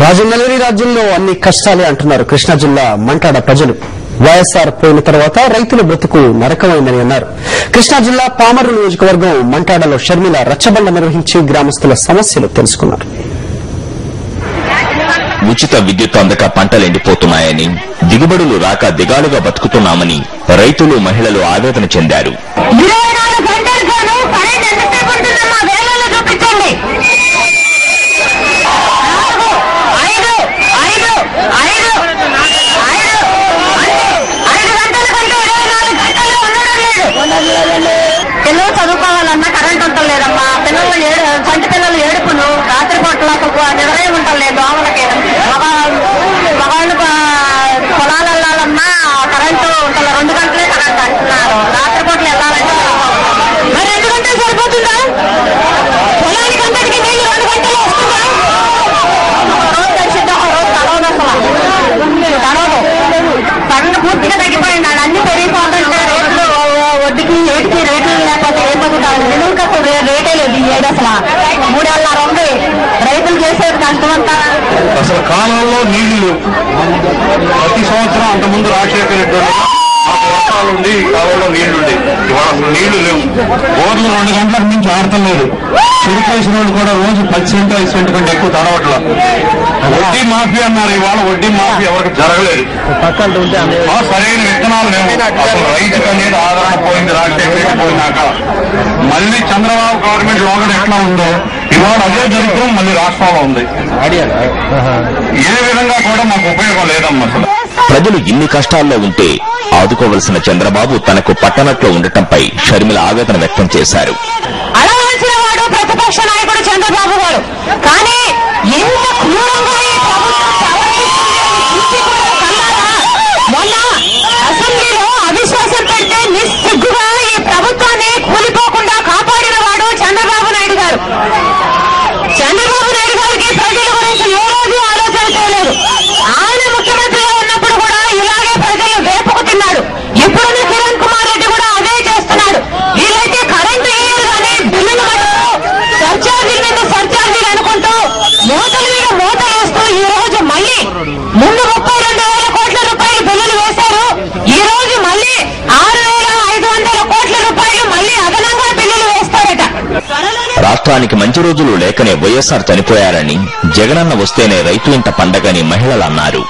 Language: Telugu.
రాజన్నలేని రాజ్యంలో అన్ని కష్టాలే అంటున్నారు కృష్ణా జిల్లా మంటాడ ప్రజలు. వైఎస్ఆర్ పోయిన తర్వాత రైతుల బ్రతుకు నరకమైందని అన్నారు. కృష్ణా జిల్లా పామరు నియోజకవర్గం మంటాడలో షర్మిల రచ్చబండ నిర్వహించి గ్రామస్తుల సమస్యలు తెలుసుకున్నారు. ఉచిత విద్యుత్ అందక పంటలు ఎండిపోతున్నాయని, దిగుబడులు రాక దిగాలుగా బతుకుతున్నామని రైతులు, మహిళలు ఆవేదన చెందారు. పిల్లలు చదువుకోవాలన్నా కరెంట్ ఉంటలేదమ్మా. చంటి పిల్లలు ఏడుపును రాత్రిపూట్లకు నిద్రయం ఉంటలేదు. దోమలకి మగాళ్ళు పొలాలు వెళ్ళాలన్నా కరెంటు ఉంటలే. 2 గంటలే కరెంట్ అంటున్నారు. రాత్రిపూట్లు వెళ్ళాలంటే మరి 2 గంటలు సరిపోతుందా? పొలానికి అందరికీ నీళ్ళు 2 గంటలు వస్తుందా? రోజు తెలిసిద్దా? రోజు తడవదు. అసలు తడవదు. కరెంటు పూర్తిగా తగ్గిపోయింది. అన్ని పెరిగిపోతుంటే రేట్లు వడ్డీకి ఏటికి రేట్లు లేకపోతే ఏం బతుకుతారు? నిలువు కట్టు రేటే లేదు ఈ ఏడు. అసలు 3.5 ఉంది. రైతులు చేసేది కష్టమంతా. అసలు కాలంలో నీళ్లు ప్రతి సంవత్సరం అంతకుముందు రాజశేఖర రెడ్డి వర్షాలు ఉండి ఈ కాలంలో నీళ్లుండి ఇవాళ అసలు నీళ్లు లేవు. బోర్లు 2 గంటలకు మించి ఆడటం లేదు. చెరుకేసిన వాళ్ళు కూడా రోజు 10 సెంటు 5 సెంటు కంటే ఎక్కువ తడవట్ల. వడ్డీ మాఫీ అన్నారు. ఇవాళ వడ్డీ మాఫీ ఎవరికి జరగలేదు. సరైన విత్తనాలు లేవు. అసలు రైతుకు అనేది ఆదరణ పోయింది. రాజశేఖర రెడ్డి పోయినాక మళ్ళీ చంద్రబాబు గవర్నమెంట్ లోగడ ఎట్లా ఉందో ఇవాళ అదే దరిద్రం మళ్ళీ రాష్ట్రంలో ఉంది. ఏ విధంగా కూడా మాకు ఉపయోగం లేదమ్మా. అసలు ప్రజలు ఇన్ని కష్టాల్లో ఉంటే ఆదుకోవలసిన చంద్రబాబు తనకు పట్టణట్లో ఉండటంపై షర్మిల ఆవేదన వ్యక్తం చేశారు. అడగాల్సిన వాడు ప్రతిపక్ష నాయకుడు చంద్రబాబు గారు. కానీ ఎంత క్రూరంగా ఈ ప్రభుత్వం మొన్న అసెంబ్లీలో అవిశ్వాసం పెడితే నిస్సిగ్గుగా ఈ ప్రభుత్వాన్ని కూలిపోకుండా కాపాడిన వాడు చంద్రబాబు నాయుడు గారు. చంద్రబాబు నాయుడు గారికి ప్రజల గురించి ఏ రోజు ఆలోచన చేయలేదు. ఆయన ముఖ్యమంత్రిగా ఉన్నప్పుడు కూడా ఇలాగే ప్రజలు వేపుకు తిన్నాడు. ఇప్పుడున్న కిరణ్ కుమార్ రెడ్డి కూడా అదే చేస్తున్నాడు. వీళ్ళైతే కరెంటు వేయరు కానీ బిల్లులు సర్చార్జీల మీద సర్చార్జీలు అనుకుంటూ మూతల మీద మూత వేస్తూ ఈ రోజు మళ్ళీ ముందు 32,000 కోట్ల రూపాయలు బిల్లులు వేశారు. ఈ రోజు మళ్ళీ 6,500 కోట్ల రూపాయలు మళ్ళీ అదనంగా బిల్లులు వేస్తారట. రాష్ట్రానికి మంచి రోజులు లేకనే వైఎస్ఆర్ చనిపోయారని, జగనన్న వస్తేనే రైతు ఇంట పండగని మహిళలు అన్నారు.